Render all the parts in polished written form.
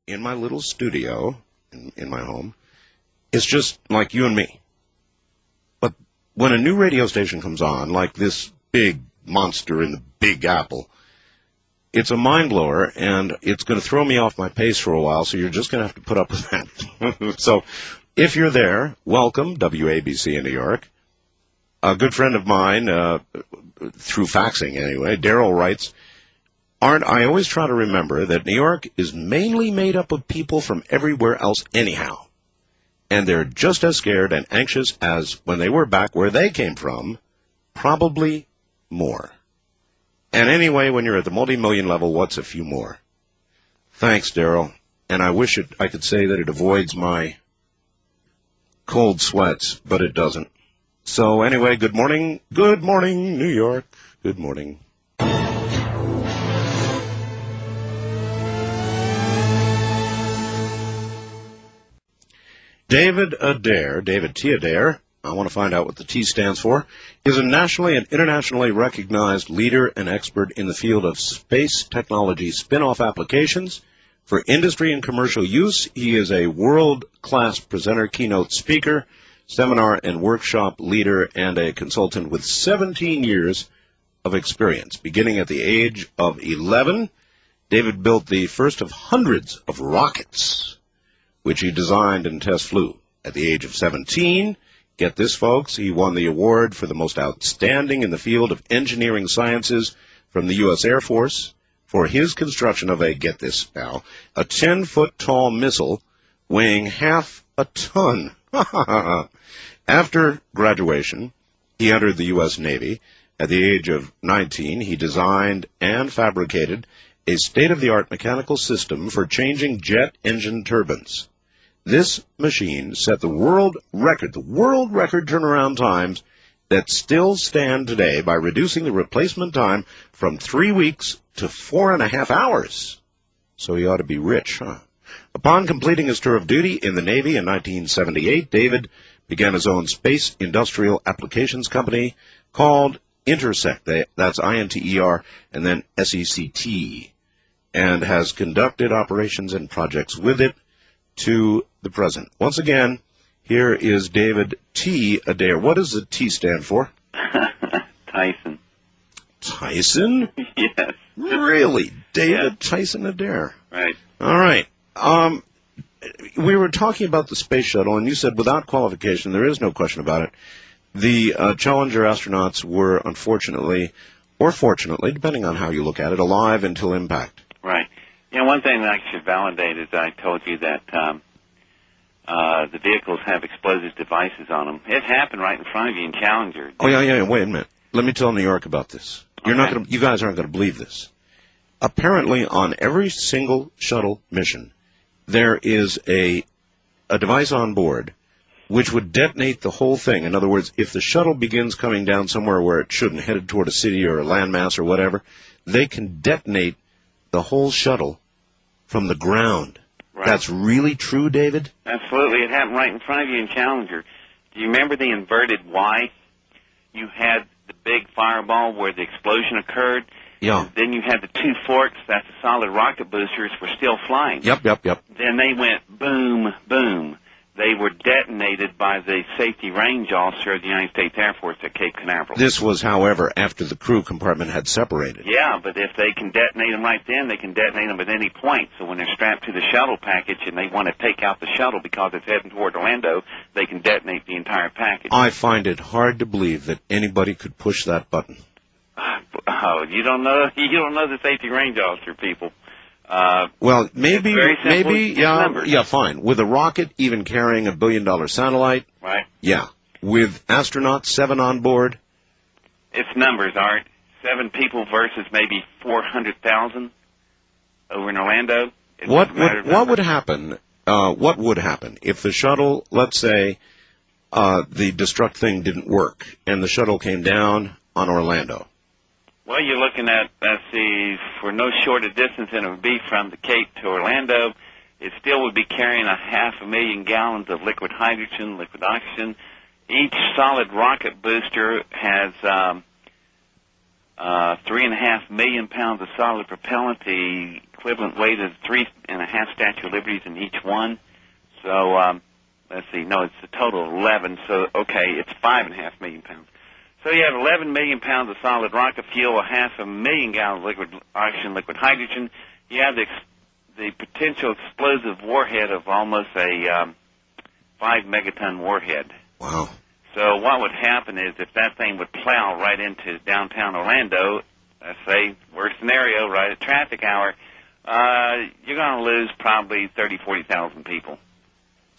in my little studio in my home. It's just like you and me. But when a new radio station comes on, like this big monster in the Big Apple, it's a mind blower, and it's going to throw me off my pace for a while, so you're just going to have to put up with that. So if you're there, welcome, WABC in New York. A good friend of mine, through faxing anyway, Daryl writes, I always try to remember that New York is mainly made up of people from everywhere else anyhow. And they're just as scared and anxious as when they were back where they came from, probably more. And anyway, when you're at the multi-million level, what's a few more? Thanks, Daryl. And I wish I could say that it avoids my cold sweats, but it doesn't. So anyway, good morning. Good morning, New York. Good morning. David T. Adair, I want to find out what the T stands for, is a nationally and internationally recognized leader and expert in the field of space technology spin-off applications. For industry and commercial use, he is a world-class presenter, keynote speaker, seminar and workshop leader, and a consultant with 17 years of experience. Beginning at the age of 11, David built the first of hundreds of rockets, which he designed and test flew. At the age of 17, get this, folks, he won the award for the most outstanding in the field of engineering sciences from the U.S. Air Force for his construction of get this now, a 10-foot-tall missile weighing half a ton. After graduation, he entered the U.S. Navy. At the age of 19, he designed and fabricated a state-of-the-art mechanical system for changing jet engine turbines. This machine set the world record turnaround times that still stand today by reducing the replacement time from 3 weeks to 4.5 hours. So he ought to be rich, huh? Upon completing his tour of duty in the Navy in 1978, David began his own space industrial applications company called Intersect. That's I-N-T-E-R and then S-E-C-T, and has conducted operations and projects with it to the present. Once again, here is David T. Adair. What does the T stand for? Tyson. Tyson? Yes. Really? David Yes. Tyson Adair. Right. All right. We were talking about the space shuttle, and you said without qualification, there is no question about it, the Challenger astronauts were unfortunately, or fortunately, depending on how you look at it, alive until impact. Right. You know, one thing that I should validate is I told you that the vehicles have explosive devices on them. It happened right in front of you in Challenger. Oh, yeah, wait a minute. Let me tell New York about this. You guys aren't going to believe this. Apparently, on every single shuttle mission, there is a device on board which would detonate the whole thing. In other words, if the shuttle begins coming down somewhere where it shouldn't, headed toward a city or a landmass or whatever, they can detonate the whole shuttle from the ground. Right. That's really true, David? Absolutely. It happened right in front of you in Challenger. Do you remember the inverted Y? You had the big fireball where the explosion occurred. Yeah. Then you had the two forks, that's the solid rocket boosters, were still flying. Yep. Then they went boom, boom. They were detonated by the safety range officer of the United States Air Force at Cape Canaveral. This was, however, after the crew compartment had separated. Yeah, but if they can detonate them right then, they can detonate them at any point. So when they're strapped to the shuttle package and they want to take out the shuttle because it's heading toward Orlando, they can detonate the entire package. I find it hard to believe that anybody could push that button. Oh, you don't know the safety range officer, people. Well, maybe, numbers. yeah, fine. With a rocket, even carrying $1 billion satellite, right? Yeah. With astronauts, 7 on board, it's numbers, Art. 7 people versus maybe 400,000 over in Orlando. What would happen? What would happen if the shuttle, let's say, the destruct thing didn't work and the shuttle came down on Orlando? Well, you're looking at, let's see, for no shorter distance than it would be from the Cape to Orlando, it still would be carrying 500,000 gallons of liquid hydrogen, liquid oxygen. Each solid rocket booster has 3.5 million pounds of solid propellant. The equivalent weight of 3.5 Statue of Liberties in each one. So, let's see, no, it's a total of 11, so, okay, it's 5.5 million pounds. So you have 11 million pounds of solid rocket fuel, 500,000 gallons of liquid oxygen, liquid hydrogen. You have the potential explosive warhead of almost a 5 megaton warhead. Wow. So what would happen is if that thing would plow right into downtown Orlando, let's say, worst scenario, right at traffic hour, you're going to lose probably 40,000 people.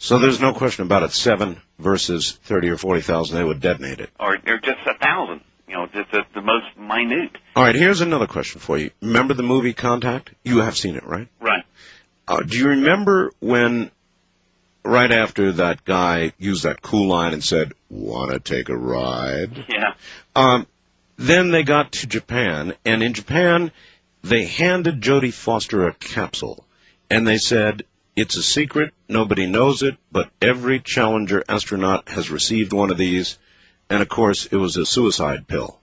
So there's no question about it. 7 versus 30 or 40,000, they would detonate it. Or just 1,000. You know, just the most minute. All right, here's another question for you. Remember the movie Contact? You have seen it, right? Right. Do you remember when, right after that guy used that cool line and said, "Want to take a ride?" Yeah. Then they got to Japan, and in Japan, they handed Jodie Foster a capsule, and they said, "It's a secret, nobody knows it, but every Challenger astronaut has received one of these," and of course, it was a suicide pill.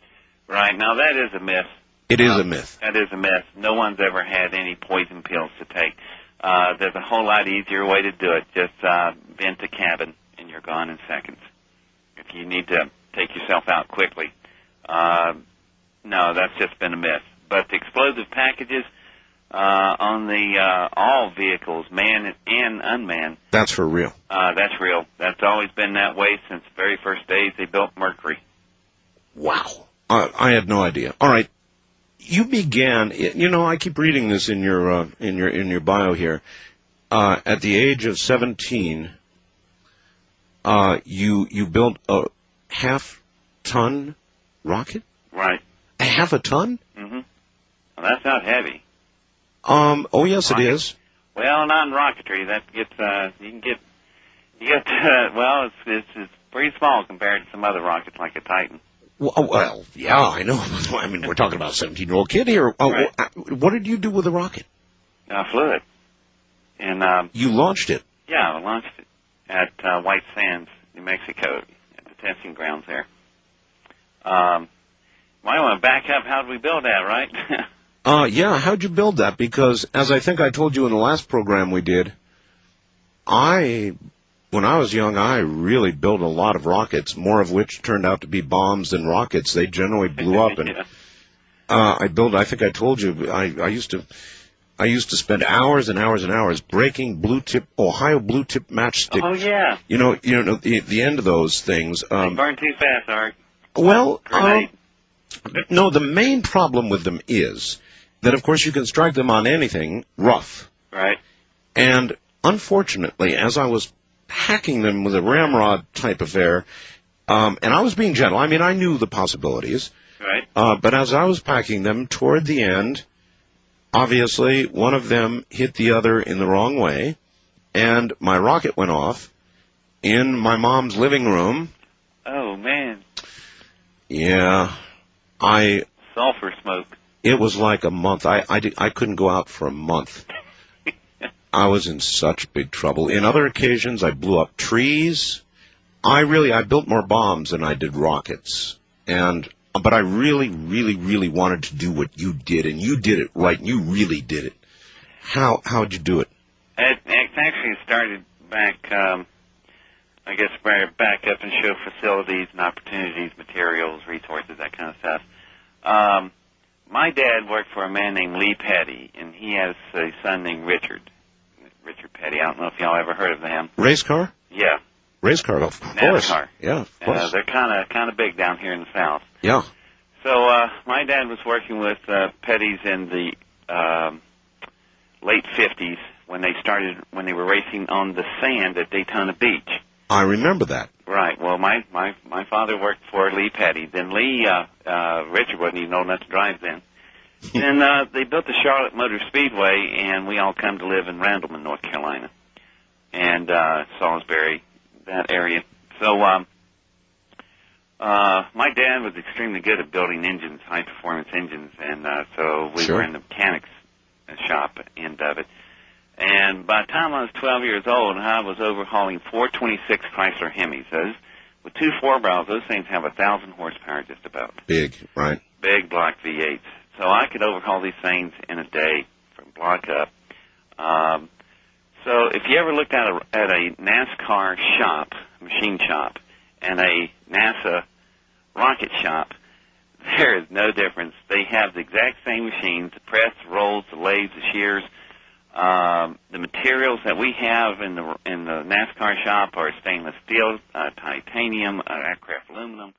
Right. Now, that is a myth. It is a myth. That is a myth. No one's ever had any poison pills to take. There's a whole lot easier way to do it. Just vent a cabin, and you're gone in seconds. If you need to take yourself out quickly. No, that's just been a myth. But the explosive packages on the all vehicles, manned and unmanned. That's for real. That's real. That's always been that way since the very first days they built Mercury. Wow. I had no idea. All right. You began, you know, I keep reading this in your bio here. At the age of 17, you built a half-ton rocket? Right. A half a ton? Mm-hmm. Well, that's not heavy. Oh yes, Rocket. it is. Well, not in rocketry. That gets well, it's pretty small compared to some other rockets like a Titan. Well, yeah, I know. I mean, we're talking about a 17-year-old kid here. Right. What did you do with the rocket? Flew it. And, you launched it. yeah, I launched it at White Sands, New Mexico, at the testing grounds there. Well, I want to back up. How did we build that, right? Yeah, how'd you build that? Because, as I think I told you in the last program we did, when I was young, I really built a lot of rockets, more of which turned out to be bombs than rockets. They generally blew up. And Yeah. I think I told you, I used to spend hours and hours and hours breaking Ohio blue tip matchsticks. Oh, yeah. You know, the end of those things. They burn too fast, Art. Well, Grenade. no, the main problem with them is that, of course, you can strike them on anything rough. Right. And unfortunately, as I was hacking them with a ramrod type affair, and I was being gentle. I mean, I knew the possibilities. Right. But as I was packing them toward the end, obviously, one of them hit the other in the wrong way, and my rocket went off in my mom's living room. Oh, man. Yeah. Sulfur smoke. It was like a month. I couldn't go out for a month. I was in such big trouble. In other occasions, I blew up trees. I built more bombs than I did rockets. But I really, really, really wanted to do what you did, and you did it right. You really did it. How'd you do it? It actually started back, I guess, back up and show facilities and opportunities, materials, resources, that kind of stuff. My dad worked for a man named Lee Petty, and he has a son named Richard Petty. I don't know if y'all ever heard of him. Race car? Yeah. Race car, of course. NASCAR. Yeah, of course. They're kind of big down here in the South. Yeah. So my dad was working with Petty's in the late 50s when they were racing on the sand at Daytona Beach. I remember that. Right. Well, my father worked for Lee Petty. Then Richard wasn't even old enough to drive then. And they built the Charlotte Motor Speedway, and we all come to live in Randleman, North Carolina, and Salisbury, that area. So my dad was extremely good at building engines, high-performance engines, and so we Sure. were in the mechanics shop end of it. And by the time I was 12 years old, I was overhauling 426 Chrysler Hemis. Those, with two 4-barrels, those things have 1,000 horsepower just about. Big, right? Big block V8s. So I could overhaul these things in a day from block up. So if you ever looked at a NASCAR shop, machine shop, and a NASA rocket shop, there is no difference. They have the exact same machines: the press, the rolls, the lathes, the shears. The materials that we have in the NASCAR shop are stainless steel, titanium, aircraft aluminum.